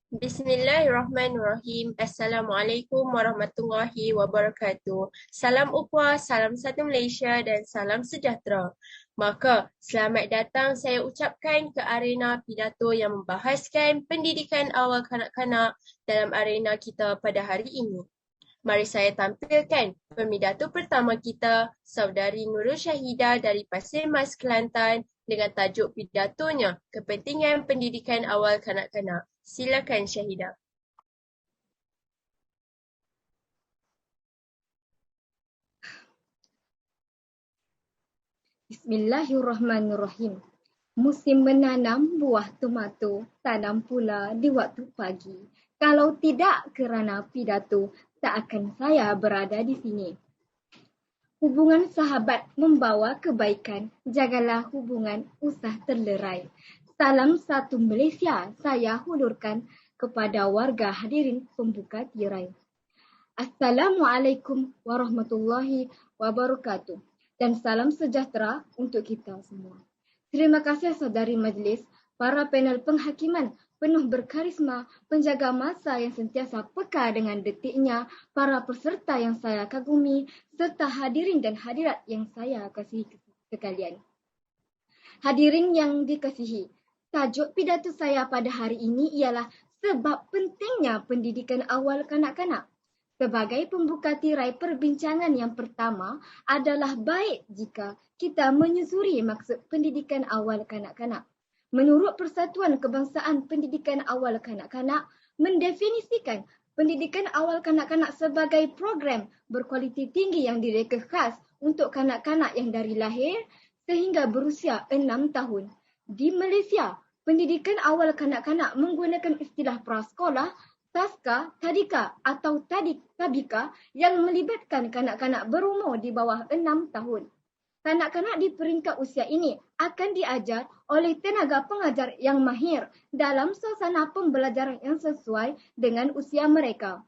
Bismillahirrahmanirrahim. Assalamualaikum warahmatullahi wabarakatuh. Salam ukhuwah, salam satu Malaysia dan salam sejahtera. Maka, selamat datang saya ucapkan ke arena pidato yang membahaskan pendidikan awal kanak-kanak dalam arena kita pada hari ini. Mari saya tampilkan pemidato pertama kita, Saudari Nurul Syahidah dari Pasir Mas, Kelantan dengan tajuk pidatonya, Kepentingan Pendidikan Awal Kanak-kanak. Silakan Syahidah. Bismillahirrahmanirrahim. Musim menanam buah tomato, tanam pula di waktu pagi. Kalau tidak kerana pidato, tak akan saya berada di sini. Hubungan sahabat membawa kebaikan, jagalah hubungan usah terlerai. Salam satu Malaysia saya hulurkan kepada warga hadirin pembuka tirai. Assalamualaikum warahmatullahi wabarakatuh dan salam sejahtera untuk kita semua. Terima kasih saudari majlis, para panel penghakiman penuh berkarisma, penjaga masa yang sentiasa peka dengan detiknya, para peserta yang saya kagumi, serta hadirin dan hadirat yang saya kasihi sekalian. Hadirin yang dikasihi, tajuk pidato saya pada hari ini ialah sebab pentingnya pendidikan awal kanak-kanak. Sebagai pembuka tirai perbincangan yang pertama adalah baik jika kita menyusuri maksud pendidikan awal kanak-kanak. Menurut Persatuan Kebangsaan Pendidikan Awal Kanak-kanak mendefinisikan pendidikan awal kanak-kanak sebagai program berkualiti tinggi yang direka khas untuk kanak-kanak yang dari lahir sehingga berusia 6 tahun. Di Malaysia, pendidikan awal kanak-kanak menggunakan istilah prasekolah, taska, tadika atau tabika yang melibatkan kanak-kanak berumur di bawah 6 tahun. Kanak-kanak di peringkat usia ini akan diajar oleh tenaga pengajar yang mahir dalam suasana pembelajaran yang sesuai dengan usia mereka.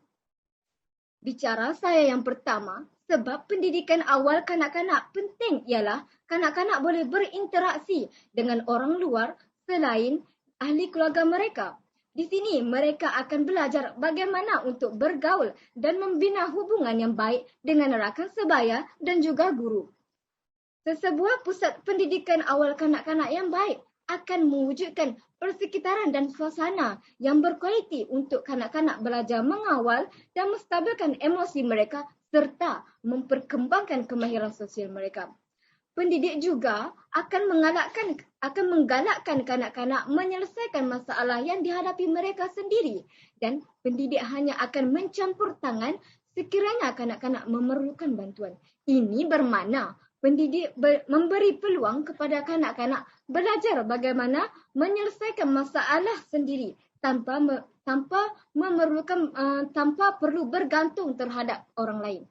Bicara saya yang pertama, sebab pendidikan awal kanak-kanak penting ialah kanak-kanak boleh berinteraksi dengan orang luar selain ahli keluarga mereka. Di sini mereka akan belajar bagaimana untuk bergaul dan membina hubungan yang baik dengan rakan sebaya dan juga guru. Sesebuah pusat pendidikan awal kanak-kanak yang baik akan mewujudkan persekitaran dan suasana yang berkualiti untuk kanak-kanak belajar mengawal dan menstabilkan emosi mereka serta memperkembangkan kemahiran sosial mereka. Pendidik juga akan menggalakkan kanak-kanak menyelesaikan masalah yang dihadapi mereka sendiri dan pendidik hanya akan mencampur tangan sekiranya kanak-kanak memerlukan bantuan. Ini bermakna pendidik memberi peluang kepada kanak-kanak belajar bagaimana menyelesaikan masalah sendiri tanpa perlu bergantung terhadap orang lain.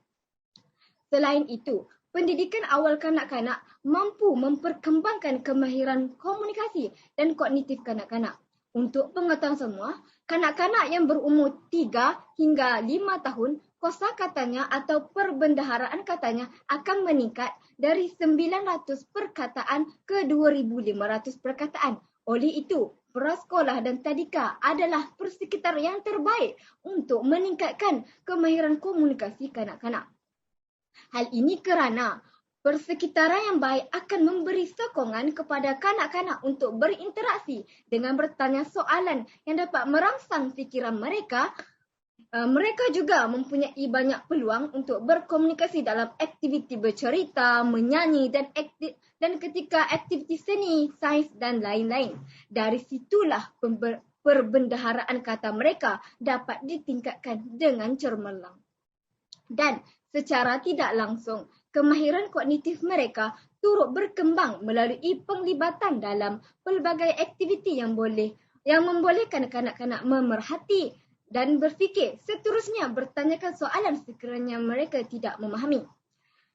Selain itu, pendidikan awal kanak-kanak mampu memperkembangkan kemahiran komunikasi dan kognitif kanak-kanak. Untuk pengetahuan semua, kanak-kanak yang berumur 3 hingga 5 tahun, kosakatanya atau perbendaharaan katanya akan meningkat dari 900 perkataan ke 2,500 perkataan. Oleh itu, prasekolah dan tadika adalah persekitar yang terbaik untuk meningkatkan kemahiran komunikasi kanak-kanak. Hal ini kerana persekitaran yang baik akan memberi sokongan kepada kanak-kanak untuk berinteraksi dengan bertanya soalan yang dapat merangsang fikiran mereka. Mereka juga mempunyai banyak peluang untuk berkomunikasi dalam aktiviti bercerita, menyanyi dan ketika aktiviti seni, sains dan lain-lain. Dari situlah perbendaharaan kata mereka dapat ditingkatkan dengan cemerlang. Dan secara tidak langsung, kemahiran kognitif mereka turut berkembang melalui penglibatan dalam pelbagai aktiviti yang membolehkan kanak-kanak memerhati dan berfikir, seterusnya bertanyakan soalan sekiranya mereka tidak memahami.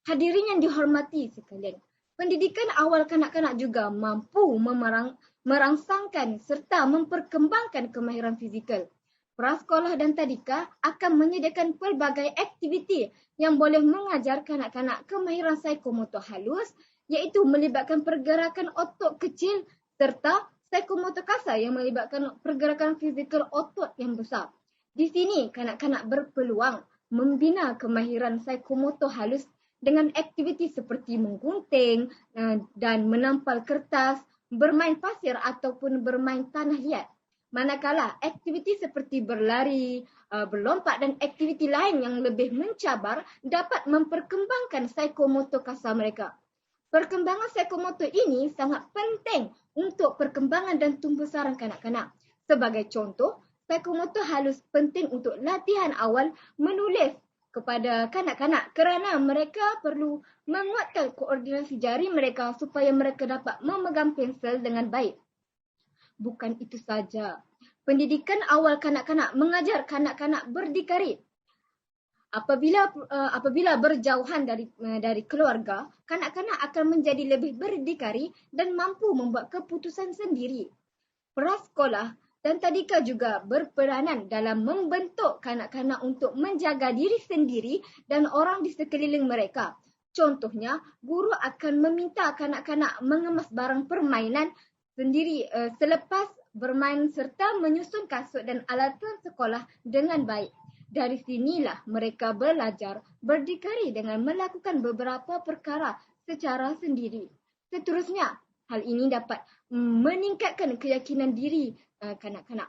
Hadirin yang dihormati sekalian, pendidikan awal kanak-kanak juga mampu merangsangkan serta memperkembangkan kemahiran fizikal. Prasekolah dan tadika akan menyediakan pelbagai aktiviti yang boleh mengajar kanak-kanak kemahiran psikomotor halus, iaitu melibatkan pergerakan otot kecil serta Psikomotor kasar yang melibatkan pergerakan fizikal otot yang besar. Di sini, kanak-kanak berpeluang membina kemahiran psikomotor halus dengan aktiviti seperti menggunting dan menampal kertas, bermain pasir ataupun bermain tanah liat. Manakala aktiviti seperti berlari, berlompat dan aktiviti lain yang lebih mencabar dapat memperkembangkan psikomotor kasar mereka. Perkembangan psikomotor ini sangat penting untuk perkembangan dan tumbuhbesaran kanak-kanak. Sebagai contoh, psikomotor halus penting untuk latihan awal menulis kepada kanak-kanak kerana mereka perlu menguatkan koordinasi jari mereka supaya mereka dapat memegang pensel dengan baik. Bukan itu saja, pendidikan awal kanak-kanak mengajar kanak-kanak berdikari. Apabila berjauhan dari keluarga, kanak-kanak akan menjadi lebih berdikari dan mampu membuat keputusan sendiri. Prasekolah dan tadika juga berperanan dalam membentuk kanak-kanak untuk menjaga diri sendiri dan orang di sekeliling mereka. Contohnya, guru akan meminta kanak-kanak mengemas barang permainan sendiri selepas bermain serta menyusun kasut dan alatan sekolah dengan baik. Dari sinilah mereka belajar berdikari dengan melakukan beberapa perkara secara sendiri. Seterusnya, hal ini dapat meningkatkan keyakinan diri kanak-kanak.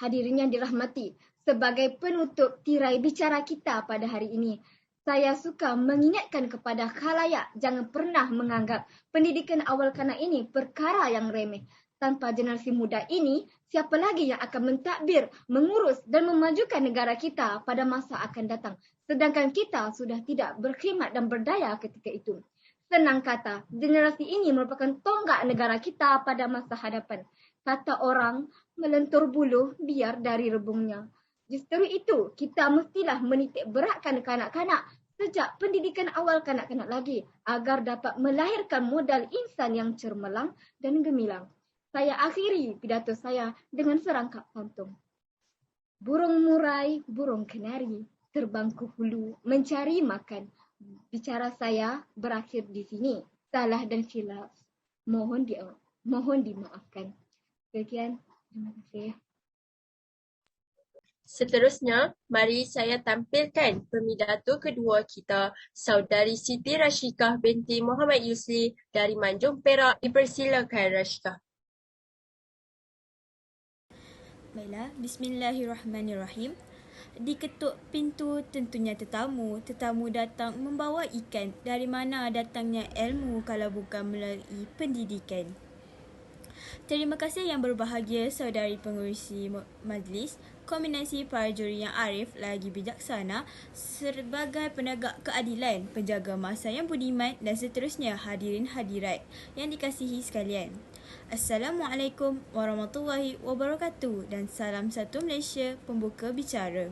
Hadirin yang dirahmati, sebagai penutup tirai bicara kita pada hari ini, saya suka mengingatkan kepada khalayak jangan pernah menganggap pendidikan awal kanak ini perkara yang remeh. Tanpa generasi muda ini, siapa lagi yang akan mentadbir, mengurus dan memajukan negara kita pada masa akan datang. Sedangkan kita sudah tidak berkhidmat dan berdaya ketika itu. Senang kata, generasi ini merupakan tonggak negara kita pada masa hadapan. Kata orang, melentur buluh biar dari rebungnya. Justru itu, kita mestilah menitik beratkan kanak-kanak sejak pendidikan awal kanak-kanak lagi agar dapat melahirkan modal insan yang cermelang dan gemilang. Saya akhiri pidato saya dengan serangkap pantun. Burung murai, burung kenari, terbang ke hulu mencari makan. Bicara saya berakhir di sini. Salah dan silap mohon dimaafkan. Sekian, terima kasih. Seterusnya, mari saya tampilkan pemidato kedua kita, Saudari Siti Rashikah binti Muhammad Yusli dari Manjung Perak. Dipersilakan Rashikah. Baiklah, bismillahirrahmanirrahim. Diketuk pintu tentunya tetamu. Tetamu datang membawa ikan. Dari mana datangnya ilmu kalau bukan melalui pendidikan? Terima kasih yang berbahagia saudari pengerusi majlis, kombinasi para juri yang arif lagi bijaksana sebagai penegak keadilan, penjaga masa yang budiman dan seterusnya hadirin hadirat yang dikasihi sekalian. Assalamualaikum warahmatullahi wabarakatuh dan salam satu Malaysia pembuka bicara.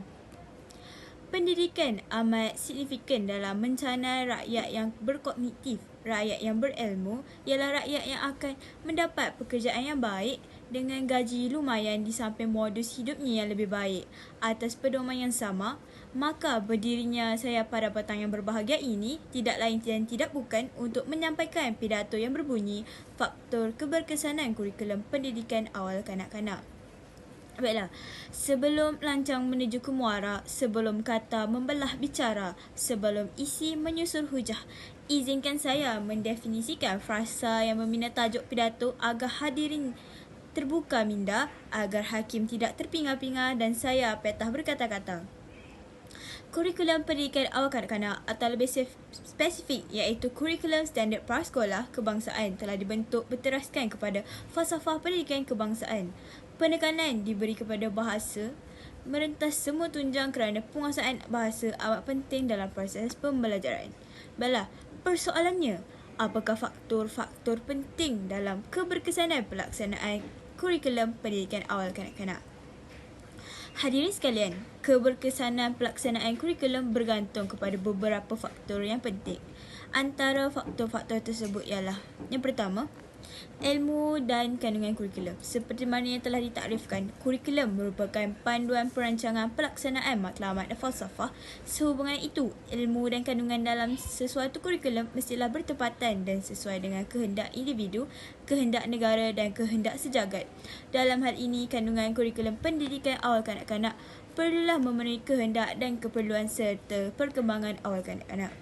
Pendidikan amat signifikan dalam mencanai rakyat yang berkognitif. Rakyat yang berilmu ialah rakyat yang akan mendapat pekerjaan yang baik dengan gaji lumayan di samping modus hidupnya yang lebih baik. Atas pedoman yang sama, maka berdirinya saya pada petang yang berbahagia ini tidak lain dan tidak bukan untuk menyampaikan pidato yang berbunyi faktor keberkesanan kurikulum pendidikan awal kanak-kanak. Baiklah, sebelum lancang menuju ke muara, sebelum kata membelah bicara, sebelum isi menyusul hujah, izinkan saya mendefinisikan frasa yang membina tajuk pidato agar hadirin terbuka minda, agar hakim tidak terpinga-pinga dan saya petah berkata-kata. Kurikulum pendidikan awal kanak-kanak atau lebih spesifik iaitu kurikulum standard prasekolah kebangsaan telah dibentuk berteraskan kepada falsafah pendidikan kebangsaan. Penekanan diberi kepada bahasa merentas semua tunjang kerana penguasaan bahasa amat penting dalam proses pembelajaran. Baiklah, persoalannya, apakah faktor-faktor penting dalam keberkesanan pelaksanaan kurikulum pendidikan awal kanak-kanak? Hadirin sekalian, keberkesanan pelaksanaan kurikulum bergantung kepada beberapa faktor yang penting. Antara faktor-faktor tersebut ialah yang pertama, Ilmu dan kandungan kurikulum. Seperti mana yang telah ditakrifkan, kurikulum merupakan panduan perancangan pelaksanaan matlamat dan falsafah. Sehubungan itu, ilmu dan kandungan dalam sesuatu kurikulum mestilah bertepatan dan sesuai dengan kehendak individu, kehendak negara dan kehendak sejagat. Dalam hal ini, kandungan kurikulum pendidikan awal kanak-kanak perlulah memenuhi kehendak dan keperluan serta perkembangan awal kanak-kanak.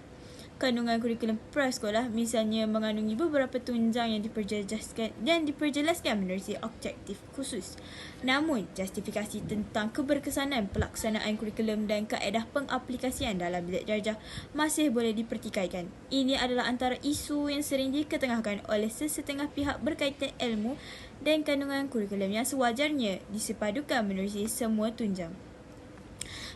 Kandungan kurikulum prasekolah misalnya mengandungi beberapa tunjang yang diperjelaskan menerusi objektif khusus. Namun, justifikasi tentang keberkesanan pelaksanaan kurikulum dan kaedah pengaplikasian dalam bilik darjah masih boleh dipertikaikan. Ini adalah antara isu yang sering diketengahkan oleh sesetengah pihak berkaitan ilmu dan kandungan kurikulum yang sewajarnya disepadukan menerusi semua tunjang.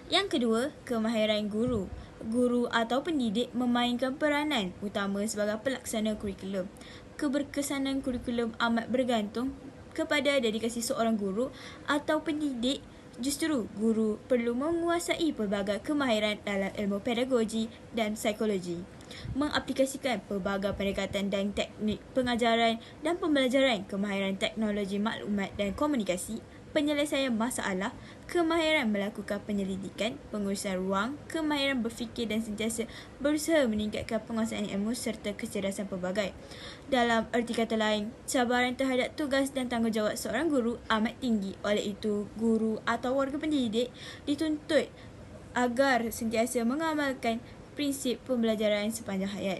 Yang kedua, kemahiran guru. Guru atau pendidik memainkan peranan utama sebagai pelaksana kurikulum. Keberkesanan kurikulum amat bergantung kepada dedikasi seorang guru atau pendidik. Justru, guru perlu menguasai pelbagai kemahiran dalam ilmu pedagogi dan psikologi, mengaplikasikan pelbagai pendekatan dan teknik pengajaran dan pembelajaran, kemahiran teknologi maklumat dan komunikasi, penyelesaian masalah, kemahiran melakukan penyelidikan, pengurusan ruang, kemahiran berfikir dan sentiasa berusaha meningkatkan penguasaan ilmu serta kecerdasan pelbagai. Dalam erti kata lain, cabaran terhadap tugas dan tanggungjawab seorang guru amat tinggi. Oleh itu, guru atau warga pendidik dituntut agar sentiasa mengamalkan prinsip pembelajaran sepanjang hayat.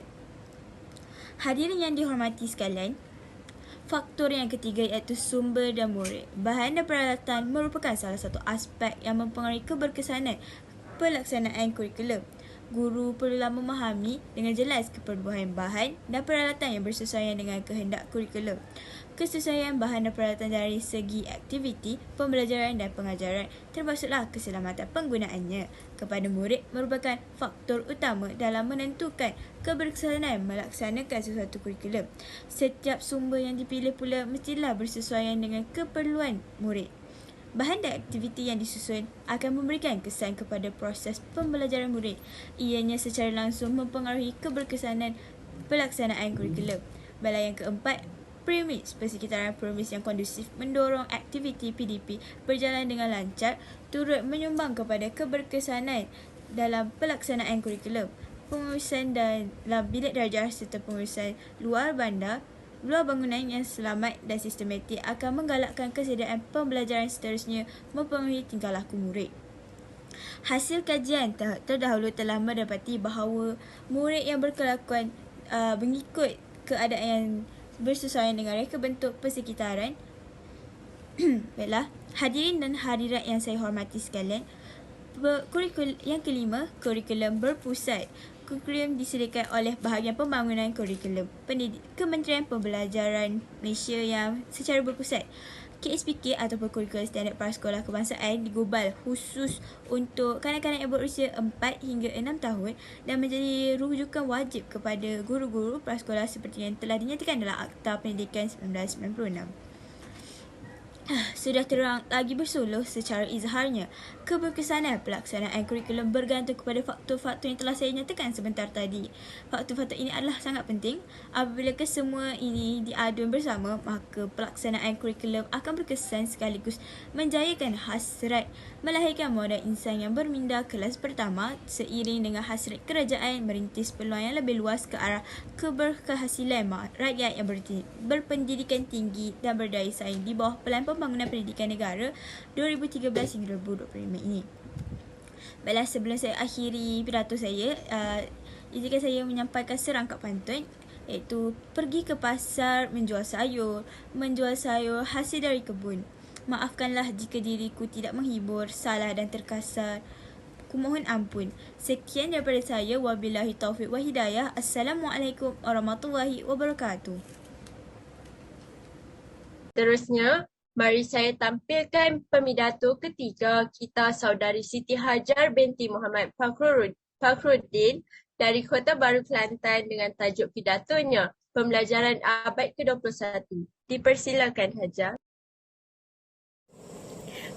Hadirin yang dihormati sekalian, faktor yang ketiga iaitu sumber dan murid. Bahan dan peralatan merupakan salah satu aspek yang mempengaruhi keberkesanan pelaksanaan kurikulum. Guru perlulah memahami dengan jelas keperluan bahan dan peralatan yang bersesuaian dengan kehendak kurikulum. Kesesuaian bahan dan peralatan dari segi aktiviti, pembelajaran dan pengajaran, termasuklah keselamatan penggunaannya kepada murid merupakan faktor utama dalam menentukan keberkesanan melaksanakan sesuatu kurikulum. Setiap sumber yang dipilih pula mestilah bersesuaian dengan keperluan murid. Bahan dan aktiviti yang disusun akan memberikan kesan kepada proses pembelajaran murid. Ianya secara langsung mempengaruhi keberkesanan pelaksanaan kurikulum. Balai yang keempat, premis persekitaran premis yang kondusif mendorong aktiviti PDP berjalan dengan lancar turut menyumbang kepada keberkesanan dalam pelaksanaan kurikulum. Pengurusan dalam bilik darjah serta pengurusan luar bangunan yang selamat dan sistematik akan menggalakkan kesediaan pembelajaran seterusnya mempengaruhi tingkah laku murid. Hasil kajian terdahulu telah mendapati bahawa murid yang berkelakuan mengikut keadaan yang bersesuaian dengan reka bentuk persekitaran. Baiklah, hadirin dan hadirat yang saya hormati sekalian, yang kelima, kurikulum berpusat. Kurikulum disediakan oleh Bahagian Pembangunan Kurikulum Kementerian Pembelajaran Malaysia yang secara berpusat. KSPK ataupun Kurikulum Standard Prasekolah Kebangsaan digubal khusus untuk kanak-kanak yang berusia 4 hingga 6 tahun dan menjadi rujukan wajib kepada guru-guru prasekolah seperti yang telah dinyatakan dalam Akta Pendidikan 1996. Sudah terang lagi bersuluh secara izharnya, keberkesanan pelaksanaan kurikulum bergantung kepada faktor-faktor yang telah saya nyatakan sebentar tadi. Faktor-faktor ini adalah sangat penting. Apabila kesemua ini diadu bersama, maka pelaksanaan kurikulum akan berkesan sekaligus menjayakan hasrat melahirkan modal insan yang berminda kelas pertama seiring dengan hasrat kerajaan merintis peluang yang lebih luas ke arah keberhasilan rakyat yang berpendidikan tinggi dan berdaya saing di bawah Pelan Pembangunan Pendidikan Negara 2013 hingga 2025 ini. Baiklah, sebelum saya akhiri pidato saya, izinkan saya menyampaikan serangkap pantun, iaitu pergi ke pasar menjual sayur hasil dari kebun. Maafkanlah jika diriku tidak menghibur, salah dan terkasar. Kumohon ampun. Sekian daripada saya. Wabillahi taufiq wa hidayah. Assalamualaikum warahmatullahi wabarakatuh. Terusnya, mari saya tampilkan pemidato ketiga kita saudari Siti Hajar binti Muhammad Fakhruddin dari Kota Baru Kelantan dengan tajuk pidatonya Pembelajaran Abad ke-21. Dipersilakan Hajar.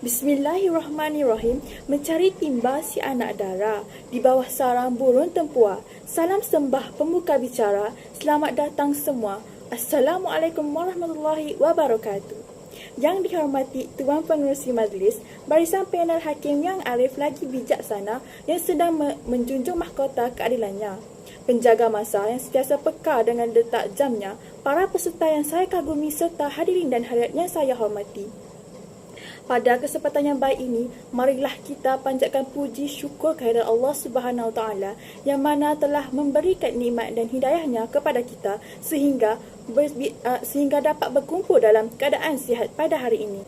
Bismillahirrahmanirrahim. Mencari timba si anak dara di bawah sarang burung tempua. Salam sembah pembuka bicara. Selamat datang semua. Assalamualaikum warahmatullahi wabarakatuh. Yang dihormati Tuan Pengerusi Majlis, barisan panel hakim yang arif lagi bijaksana yang sedang menjunjung mahkota keadilannya, penjaga masa yang sentiasa peka dengan detak jamnya, para peserta yang saya kagumi serta hadirin dan hadirat yang saya hormati. Pada kesempatan yang baik ini, marilah kita panjatkan puji syukur kehadirat Allah Subhanahu Wa Taala yang mana telah memberikan nikmat dan hidayahnya kepada kita sehingga dapat berkumpul dalam keadaan sihat pada hari ini.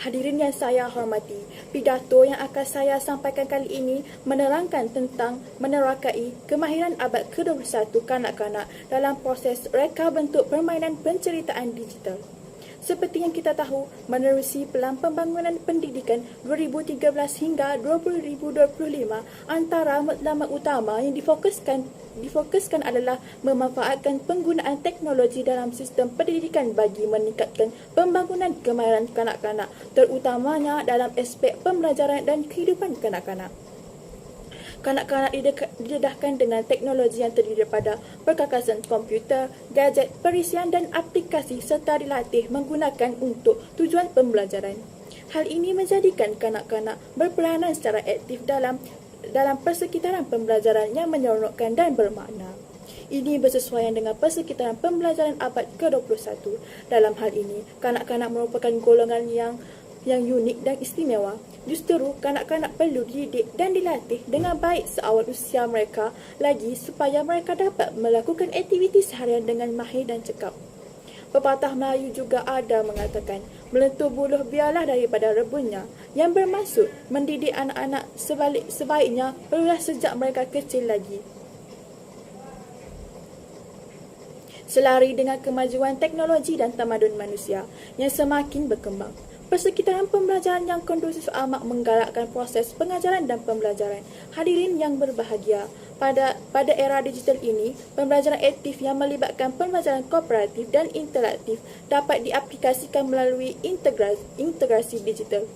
Hadirin yang saya hormati, pidato yang akan saya sampaikan kali ini menerangkan tentang menerokai kemahiran abad ke-21 kanak-kanak dalam proses reka bentuk permainan penceritaan digital. Seperti yang kita tahu, menerusi Pelan Pembangunan Pendidikan 2013 hingga 2025, antara matlamat utama yang difokuskan adalah memanfaatkan penggunaan teknologi dalam sistem pendidikan bagi meningkatkan pembangunan kemahiran kanak-kanak, terutamanya dalam aspek pembelajaran dan kehidupan kanak-kanak. Kanak-kanak didedahkan dengan teknologi yang terdiri daripada perkakasan komputer, gadget, perisian dan aplikasi serta dilatih menggunakan untuk tujuan pembelajaran. Hal ini menjadikan kanak-kanak berperanan secara aktif dalam persekitaran pembelajaran yang menyeronokkan dan bermakna. Ini bersesuaian dengan persekitaran pembelajaran abad ke-21. Dalam hal ini, kanak-kanak merupakan golongan yang unik dan istimewa. Justeru, kanak-kanak perlu dididik dan dilatih dengan baik seawal usia mereka lagi supaya mereka dapat melakukan aktiviti seharian dengan mahir dan cekap. Pepatah Melayu juga ada mengatakan, melentur buluh biarlah daripada rebunnya, yang bermaksud mendidik anak-anak sebaiknya perlulah sejak mereka kecil lagi. Selari dengan kemajuan teknologi dan tamadun manusia yang semakin berkembang, persekitaran pembelajaran yang kondusif amat menggalakkan proses pengajaran dan pembelajaran. Hadirin yang berbahagia, pada era digital ini, pembelajaran aktif yang melibatkan pembelajaran kooperatif dan interaktif dapat diaplikasikan melalui integrasi digital.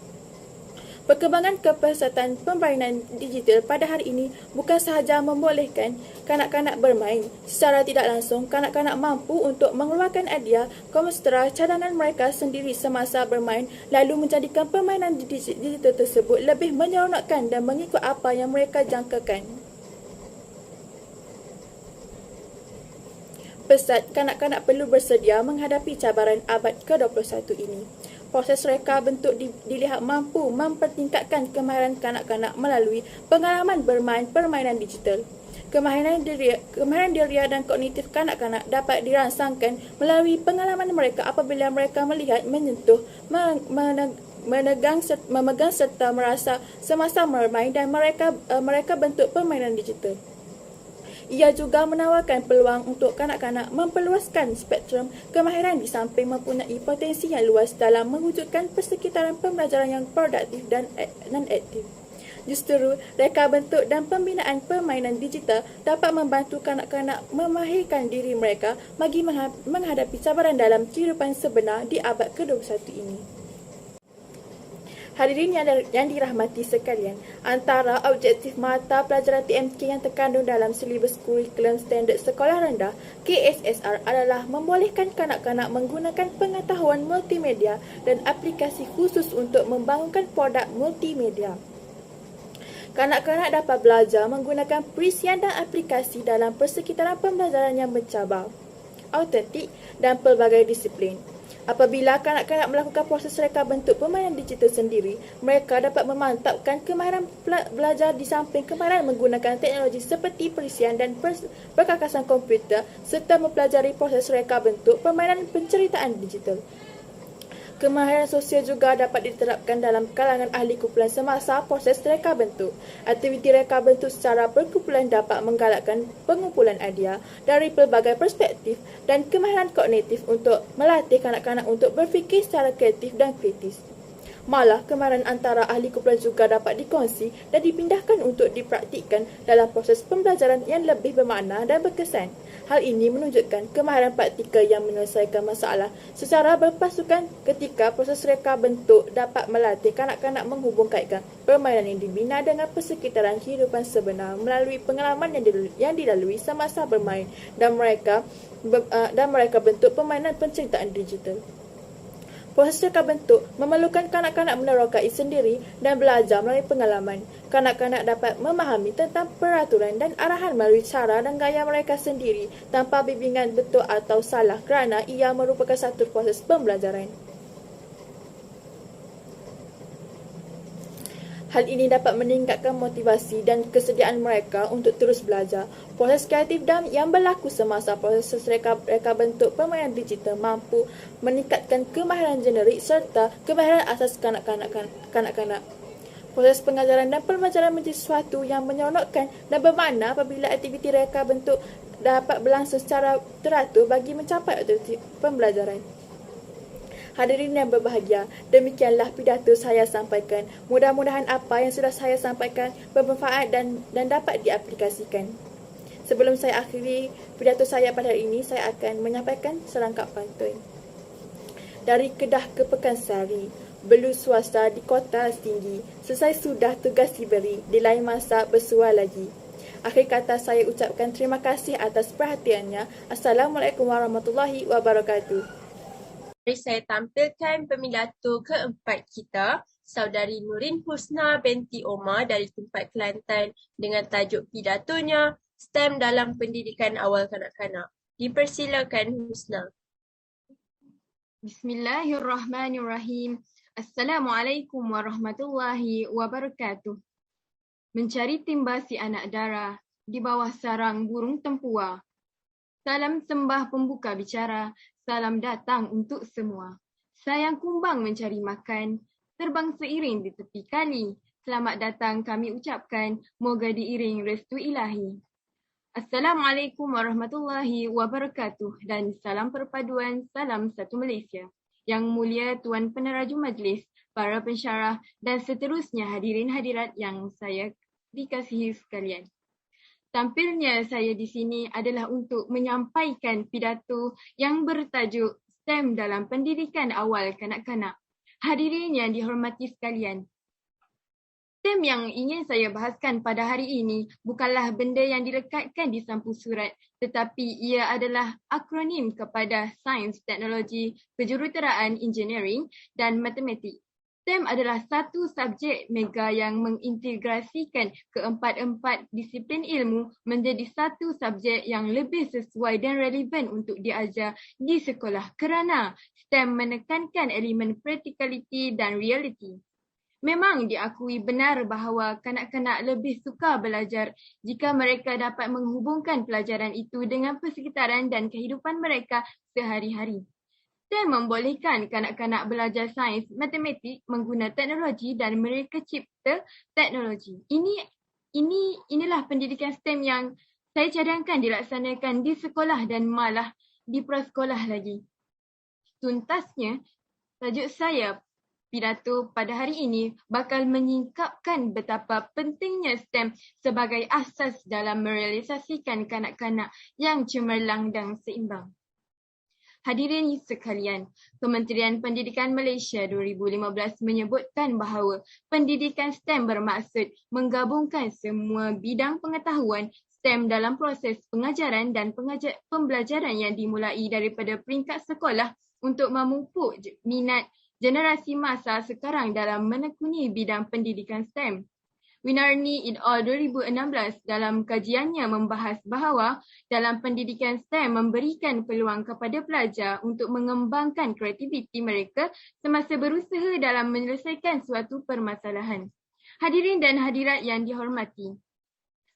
Perkembangan kepesertaan permainan digital pada hari ini bukan sahaja membolehkan kanak-kanak bermain. Secara tidak langsung, kanak-kanak mampu untuk mengeluarkan idea komputer cadangan mereka sendiri semasa bermain, lalu menjadikan permainan digital tersebut lebih menyeronokkan dan mengikut apa yang mereka jangkakan. Pesat, kanak-kanak perlu bersedia menghadapi cabaran abad ke-21 ini. Proses reka bentuk dilihat mampu mempertingkatkan kemahiran kanak-kanak melalui pengalaman bermain permainan digital. Kemahiran diri dan kognitif kanak-kanak dapat dirangsangkan melalui pengalaman mereka apabila mereka melihat, menyentuh, memegang serta merasa semasa bermain dan mereka bentuk permainan digital. Ia juga menawarkan peluang untuk kanak-kanak memperluaskan spektrum kemahiran di samping mempunyai potensi yang luas dalam mewujudkan persekitaran pembelajaran yang produktif dan non-aktif. Justeru, reka bentuk dan pembinaan permainan digital dapat membantu kanak-kanak memahirkan diri mereka bagi menghadapi cabaran dalam kehidupan sebenar di abad ke-21 ini. Hadirin yang dirahmati sekalian, antara objektif mata pelajaran TMK yang terkandung dalam silibus kurikulum standard sekolah rendah KSSR adalah membolehkan kanak-kanak menggunakan pengetahuan multimedia dan aplikasi khusus untuk membangunkan produk multimedia. Kanak-kanak dapat belajar menggunakan perisian dan aplikasi dalam persekitaran pembelajaran yang mencabar, autentik dan pelbagai disiplin. Apabila kanak-kanak melakukan proses reka bentuk permainan digital sendiri, mereka dapat memantapkan kemahiran belajar di samping kemahiran menggunakan teknologi seperti perisian dan perkakasan komputer serta mempelajari proses reka bentuk permainan penceritaan digital. Kemahiran sosial juga dapat diterapkan dalam kalangan ahli kumpulan semasa proses reka bentuk. Aktiviti reka bentuk secara berkumpulan dapat menggalakkan pengumpulan idea dari pelbagai perspektif dan kemahiran kognitif untuk melatih kanak-kanak untuk berfikir secara kreatif dan kritis. Malah, kemahiran antara ahli kumpulan juga dapat dikongsi dan dipindahkan untuk dipraktikkan dalam proses pembelajaran yang lebih bermakna dan berkesan. Hal ini menunjukkan kemahiran praktikal yang menyelesaikan masalah secara berpasukan ketika proses reka bentuk dapat melatih kanak-kanak menghubung-kaitkan permainan yang dibina dengan persekitaran kehidupan sebenar melalui pengalaman yang dilalui semasa bermain dan mereka bentuk permainan penceritaan digital. Proses reka bentuk memerlukan kanak-kanak menerokai sendiri dan belajar melalui pengalaman. Kanak-kanak dapat memahami tentang peraturan dan arahan melalui cara dan gaya mereka sendiri tanpa bimbingan betul atau salah kerana ia merupakan satu proses pembelajaran. Hal ini dapat meningkatkan motivasi dan kesediaan mereka untuk terus belajar. Proses kreatif yang berlaku semasa proses reka bentuk permainan digital mampu meningkatkan kemahiran generik serta kemahiran asas kanak-kanak. Proses pengajaran dan pembelajaran menjadi sesuatu yang menyeronokkan dan bermakna apabila aktiviti reka bentuk dapat berlangsung secara teratur bagi mencapai objektif pembelajaran. Hadirin yang berbahagia, demikianlah pidato saya sampaikan. Mudah-mudahan apa yang sudah saya sampaikan bermanfaat dan dapat diaplikasikan. Sebelum saya akhiri pidato saya pada hari ini, saya akan menyampaikan serangkap pantun. Dari Kedah ke Pekansari, belu swasta di kota tinggi, selesai sudah tugas diberi, di lain masa bersua lagi. Akhir kata saya ucapkan terima kasih atas perhatiannya. Assalamualaikum warahmatullahi wabarakatuh. Mari saya tampilkan pemidato keempat kita, Saudari Nurin Husna binti Omar dari Tumpat Kelantan dengan tajuk pidatonya STEM dalam Pendidikan Awal Kanak-kanak. Dipersilakan Husna. Bismillahirrahmanirrahim. Assalamualaikum warahmatullahi wabarakatuh. Mencari timba si anak dara di bawah sarang burung tempua. Salam sembah pembuka bicara, salam datang untuk semua. Sayang kumbang mencari makan, terbang seiring di tepi kali. Selamat datang kami ucapkan, moga diiring restu ilahi. Assalamualaikum warahmatullahi wabarakatuh dan salam perpaduan, salam satu Malaysia. Yang mulia Tuan Peneraju Majlis, para pensyarah dan seterusnya hadirin hadirat yang saya dikasihi sekalian. Tampilnya saya di sini adalah untuk menyampaikan pidato yang bertajuk STEM dalam Pendidikan Awal Kanak-kanak. Hadirin yang dihormati sekalian, STEM yang ingin saya bahaskan pada hari ini bukanlah benda yang dilekatkan di sampul surat, tetapi ia adalah akronim kepada sains, teknologi, kejuruteraan, engineering dan matematik. STEM adalah satu subjek mega yang mengintegrasikan keempat-empat disiplin ilmu menjadi satu subjek yang lebih sesuai dan relevan untuk diajar di sekolah kerana STEM menekankan elemen practicality dan reality. Memang diakui benar bahawa kanak-kanak lebih suka belajar jika mereka dapat menghubungkan pelajaran itu dengan persekitaran dan kehidupan mereka sehari-hari. STEM membolehkan kanak-kanak belajar sains, matematik, mengguna teknologi dan mereka cipta teknologi. Inilah pendidikan STEM yang saya cadangkan dilaksanakan di sekolah dan malah di prasekolah lagi. Tuntasnya, tajuk saya pidato pada hari ini bakal menyingkapkan betapa pentingnya STEM sebagai asas dalam merealisasikan kanak-kanak yang cemerlang dan seimbang. Hadirin sekalian, Kementerian Pendidikan Malaysia 2015 menyebutkan bahawa pendidikan STEM bermaksud menggabungkan semua bidang pengetahuan STEM dalam proses pengajaran dan pembelajaran yang dimulai daripada peringkat sekolah untuk memupuk minat generasi masa sekarang dalam menekuni bidang pendidikan STEM. Winarni et al. 2016 dalam kajiannya membahas bahawa dalam pendidikan STEM memberikan peluang kepada pelajar untuk mengembangkan kreativiti mereka semasa berusaha dalam menyelesaikan suatu permasalahan. Hadirin dan hadirat yang dihormati,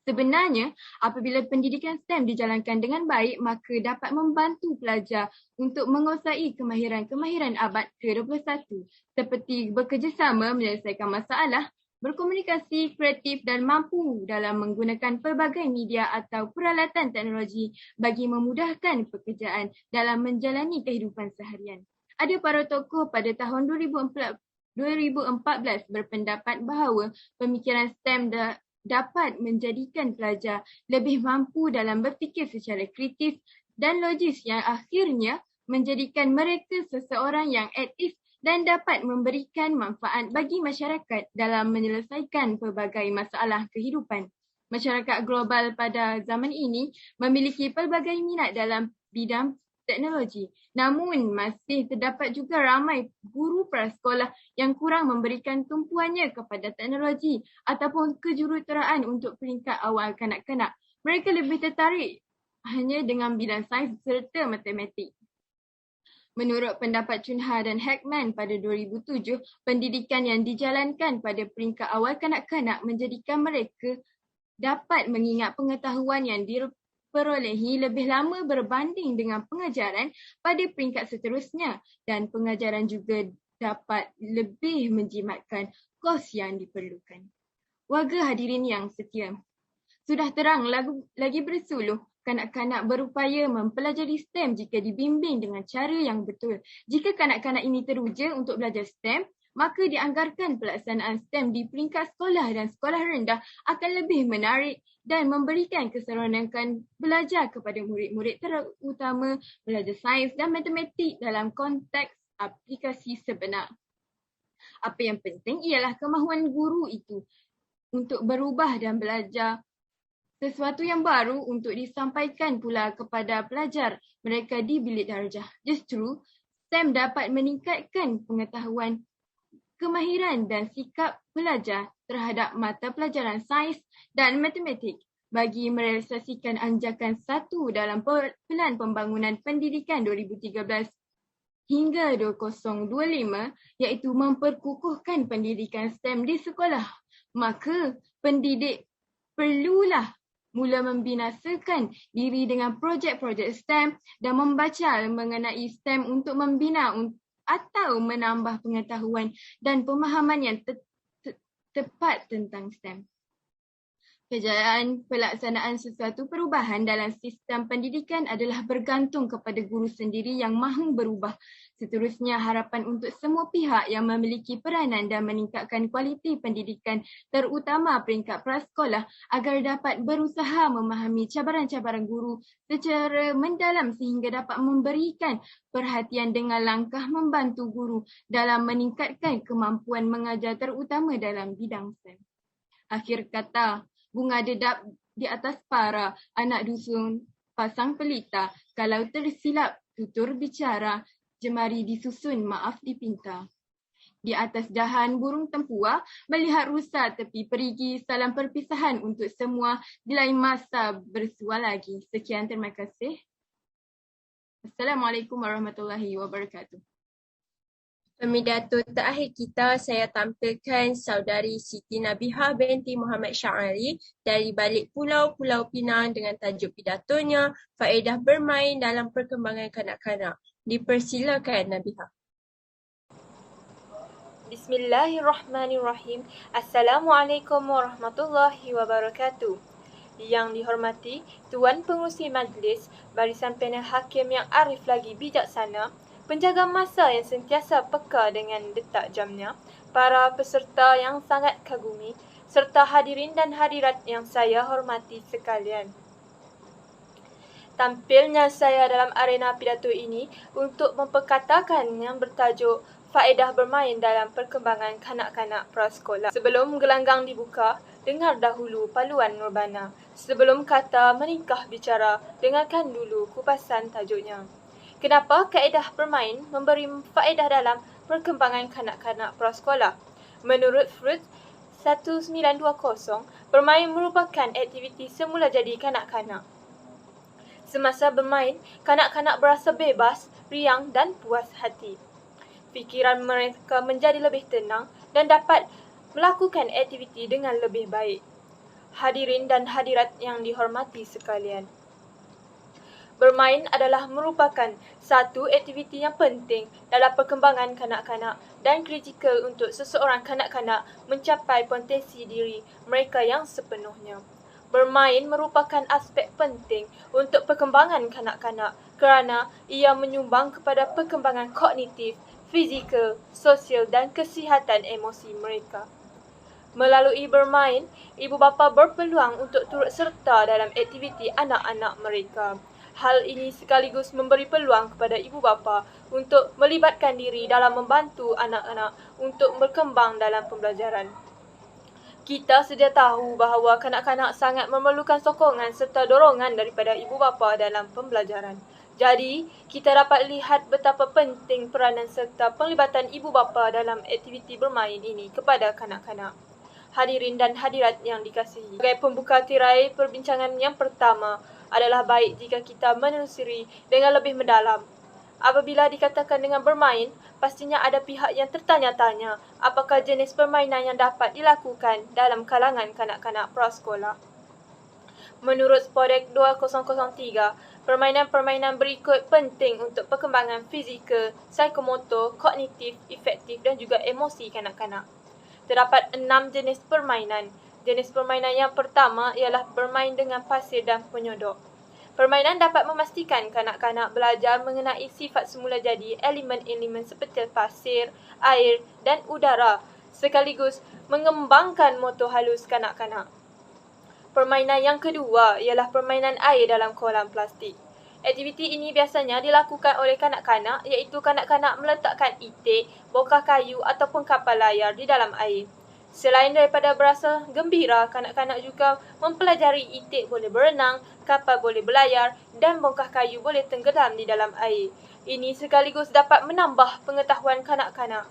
sebenarnya apabila pendidikan STEM dijalankan dengan baik maka dapat membantu pelajar untuk menguasai kemahiran-kemahiran abad ke-21 seperti bekerjasama menyelesaikan masalah, berkomunikasi kreatif dan mampu dalam menggunakan pelbagai media atau peralatan teknologi bagi memudahkan pekerjaan dalam menjalani kehidupan seharian. Ada para tokoh pada tahun 2014 berpendapat bahawa pemikiran STEM dapat menjadikan pelajar lebih mampu dalam berfikir secara kreatif dan logis yang akhirnya menjadikan mereka seseorang yang aktif dan dapat memberikan manfaat bagi masyarakat dalam menyelesaikan pelbagai masalah kehidupan. Masyarakat global pada zaman ini memiliki pelbagai minat dalam bidang teknologi. Namun masih terdapat juga ramai guru prasekolah yang kurang memberikan tumpuannya kepada teknologi ataupun kejuruteraan untuk peringkat awal kanak-kanak. Mereka lebih tertarik hanya dengan bidang sains serta matematik. Menurut pendapat Chunha dan Heckman pada 2007, pendidikan yang dijalankan pada peringkat awal kanak-kanak menjadikan mereka dapat mengingat pengetahuan yang diperolehi lebih lama berbanding dengan pengajaran pada peringkat seterusnya, dan pengajaran juga dapat lebih menjimatkan kos yang diperlukan. Warga hadirin yang setia, sudah terang lagi bersuluh kanak-kanak berupaya mempelajari STEM jika dibimbing dengan cara yang betul. Jika kanak-kanak ini teruja untuk belajar STEM, maka dianggarkan pelaksanaan STEM di peringkat sekolah dan sekolah rendah akan lebih menarik dan memberikan keseronokan belajar kepada murid-murid, terutama belajar sains dan matematik dalam konteks aplikasi sebenar. Apa yang penting ialah kemahuan guru itu untuk berubah dan belajar sesuatu yang baru untuk disampaikan pula kepada pelajar mereka di bilik darjah. Justru, STEM dapat meningkatkan pengetahuan, kemahiran dan sikap pelajar terhadap mata pelajaran sains dan matematik bagi merealisasikan anjakan 1 dalam Pelan Pembangunan Pendidikan 2013 hingga 2025, iaitu memperkukuhkan pendidikan STEM di sekolah. Maka pendidik perlulah mula membinasakan diri dengan projek-projek STEM dan membaca mengenai STEM untuk membina atau menambah pengetahuan dan pemahaman yang tepat tentang STEM. Kejayaan pelaksanaan sesuatu perubahan dalam sistem pendidikan adalah bergantung kepada guru sendiri yang mahu berubah. Seterusnya, harapan untuk semua pihak yang memiliki peranan dan meningkatkan kualiti pendidikan, terutama peringkat prasekolah, agar dapat berusaha memahami cabaran-cabaran guru secara mendalam sehingga dapat memberikan perhatian dengan langkah membantu guru dalam meningkatkan kemampuan mengajar, terutama dalam bidang STEM. Akhir kata, bunga dedap di atas para, anak dusun pasang pelita, kalau tersilap tutur bicara, jemari disusun maaf dipinta. Di atas dahan burung tempua, melihat rusa tepi perigi, salam perpisahan untuk semua, di lain masa bersua lagi. Sekian, terima kasih. Assalamualaikum warahmatullahi wabarakatuh. Pemidato terakhir kita, saya tampilkan saudari Siti Nabihah binti Muhammad Syahari dari balik Pulau Pinang dengan tajuk pidatonya Faedah Bermain dalam Perkembangan Kanak-kanak. Dipersilakan Nabihah. Bismillahirrahmanirrahim. Assalamualaikum warahmatullahi wabarakatuh. Yang dihormati Tuan Pengerusi Majlis, barisan panel hakim yang arif lagi bijaksana, penjaga masa yang sentiasa peka dengan detak jamnya, para peserta yang sangat kagumi, serta hadirin dan hadirat yang saya hormati sekalian. Tampilnya saya dalam arena pidato ini untuk memperkatakan yang bertajuk Faedah Bermain dalam Perkembangan Kanak-kanak Prasekolah. Sebelum gelanggang dibuka, dengar dahulu paluan Nurbana. Sebelum kata meningkah bicara, dengarkan dulu kupasan tajuknya. Kenapa kaedah bermain memberi faedah dalam perkembangan kanak-kanak prasekolah? Menurut Freud 1920, bermain merupakan aktiviti semula jadi kanak-kanak. Semasa bermain, kanak-kanak berasa bebas, riang dan puas hati. Fikiran mereka menjadi lebih tenang dan dapat melakukan aktiviti dengan lebih baik. Hadirin dan hadirat yang dihormati sekalian, bermain adalah merupakan satu aktiviti yang penting dalam perkembangan kanak-kanak dan kritikal untuk seseorang kanak-kanak mencapai potensi diri mereka yang sepenuhnya. Bermain merupakan aspek penting untuk perkembangan kanak-kanak kerana ia menyumbang kepada perkembangan kognitif, fizikal, sosial dan kesihatan emosi mereka. Melalui bermain, ibu bapa berpeluang untuk turut serta dalam aktiviti anak-anak mereka. Hal ini sekaligus memberi peluang kepada ibu bapa untuk melibatkan diri dalam membantu anak-anak untuk berkembang dalam pembelajaran. Kita sedia tahu bahawa kanak-kanak sangat memerlukan sokongan serta dorongan daripada ibu bapa dalam pembelajaran. Jadi, kita dapat lihat betapa penting peranan serta penglibatan ibu bapa dalam aktiviti bermain ini kepada kanak-kanak. Hadirin dan hadirat yang dikasihi, sebagai pembuka tirai perbincangan yang pertama, adalah baik jika kita menelusuri dengan lebih mendalam. Apabila dikatakan dengan bermain, pastinya ada pihak yang tertanya-tanya apakah jenis permainan yang dapat dilakukan dalam kalangan kanak-kanak prasekolah. Menurut Spodek 2003, permainan-permainan berikut penting untuk perkembangan fizikal, psikomotor, kognitif, efektif dan juga emosi kanak-kanak. Terdapat 6 jenis permainan. Jenis permainan yang pertama ialah bermain dengan pasir dan penyodok. Permainan dapat memastikan kanak-kanak belajar mengenai sifat semula jadi elemen-elemen seperti pasir, air dan udara, sekaligus mengembangkan motor halus kanak-kanak. Permainan yang kedua ialah permainan air dalam kolam plastik. Aktiviti ini biasanya dilakukan oleh kanak-kanak iaitu kanak-kanak meletakkan itik, bongkah kayu ataupun kapal layar di dalam air. Selain daripada berasa gembira, kanak-kanak juga mempelajari itik boleh berenang, kapal boleh berlayar dan bongkah kayu boleh tenggelam di dalam air. Ini sekaligus dapat menambah pengetahuan kanak-kanak.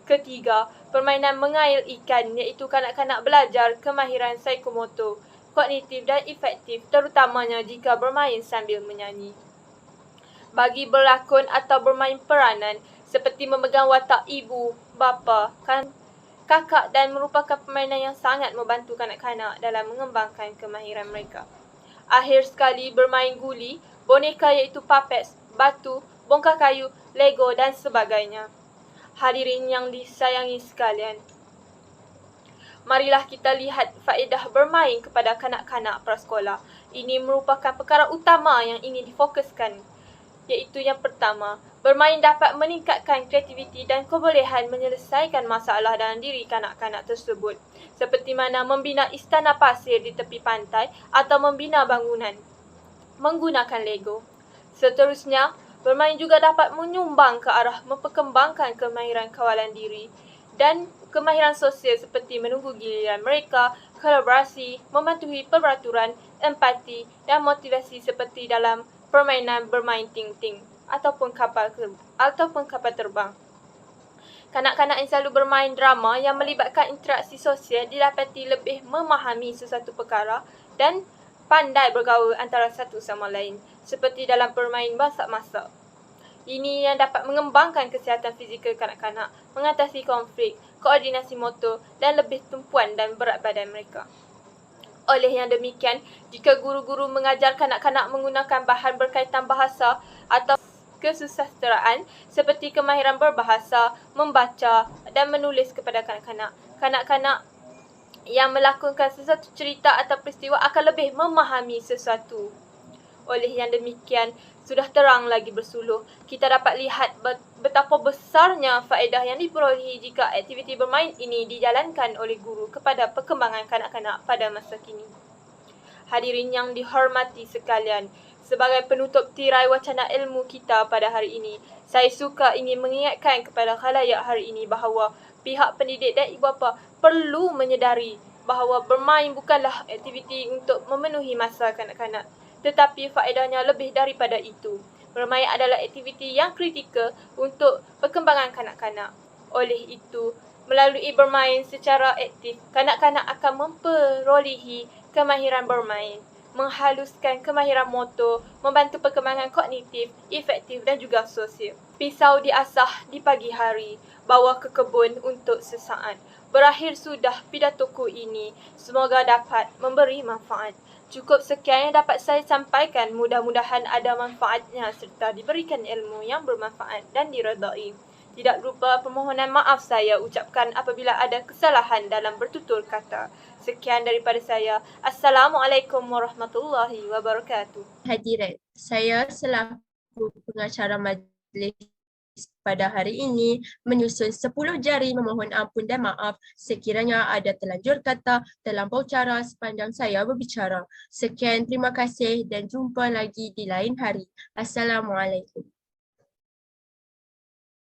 Ketiga, permainan mengail ikan iaitu kanak-kanak belajar kemahiran psikomotor, kognitif dan efektif terutamanya jika bermain sambil menyanyi. Bagi berlakon atau bermain peranan seperti memegang watak ibu, bapa, kakak dan merupakan permainan yang sangat membantu kanak-kanak dalam mengembangkan kemahiran mereka. Akhir sekali, bermain guli, boneka iaitu puppets, batu, bongkah kayu, lego dan sebagainya. Hadirin yang disayangi sekalian, marilah kita lihat faedah bermain kepada kanak-kanak prasekolah. Ini merupakan perkara utama yang ingin difokuskan, iaitu yang pertama, bermain dapat meningkatkan kreativiti dan kebolehan menyelesaikan masalah dalam diri kanak-kanak tersebut, seperti mana membina istana pasir di tepi pantai atau membina bangunan menggunakan Lego. Seterusnya, bermain juga dapat menyumbang ke arah memperkembangkan kemahiran kawalan diri dan kemahiran sosial seperti menunggu giliran mereka, kolaborasi, mematuhi peraturan, empati dan motivasi seperti dalam permainan bermain ting-ting ataupun kapal terbang. Kanak-kanak yang selalu bermain drama yang melibatkan interaksi sosial didapati lebih memahami sesuatu perkara dan pandai bergaul antara satu sama lain, seperti dalam permain masak-masak. Ini yang dapat mengembangkan kesihatan fizikal kanak-kanak, mengatasi konflik, koordinasi motor dan lebih tumpuan dan berat badan mereka. Oleh yang demikian, jika guru-guru mengajar kanak-kanak menggunakan bahan berkaitan bahasa atau kesusasteraan seperti kemahiran berbahasa, membaca dan menulis kepada kanak-kanak, kanak-kanak yang melakukan sesuatu cerita atau peristiwa akan lebih memahami sesuatu. Oleh yang demikian, sudah terang lagi bersuluh, kita dapat lihat betapa besarnya faedah yang diperolehi jika aktiviti bermain ini dijalankan oleh guru kepada perkembangan kanak-kanak pada masa kini. Hadirin yang dihormati sekalian, sebagai penutup tirai wacana ilmu kita pada hari ini, saya suka ingin mengingatkan kepada khalayak hari ini bahawa pihak pendidik dan ibu bapa perlu menyedari bahawa bermain bukanlah aktiviti untuk memenuhi masa kanak-kanak, tetapi faedahnya lebih daripada itu. Bermain adalah aktiviti yang kritikal untuk perkembangan kanak-kanak. Oleh itu, melalui bermain secara aktif, kanak-kanak akan memperolehi kemahiran bermain, menghaluskan kemahiran motor, membantu perkembangan kognitif, efektif dan juga sosial. Pisau diasah di pagi hari, bawa ke kebun untuk sesaat. Berakhir sudah pidatoku ini, semoga dapat memberi manfaat. Cukup sekian yang dapat saya sampaikan, mudah-mudahan ada manfaatnya serta diberikan ilmu yang bermanfaat dan diredai. Tidak lupa permohonan maaf saya ucapkan apabila ada kesalahan dalam bertutur kata. Sekian daripada saya. Assalamualaikum warahmatullahi wabarakatuh. Hadirat, saya selaku pengacara majlis pada hari ini menyusun 10 jari memohon ampun dan maaf sekiranya ada terlanjur kata, terlampau cara sepanjang saya berbicara. Sekian, terima kasih dan jumpa lagi di lain hari. Assalamualaikum.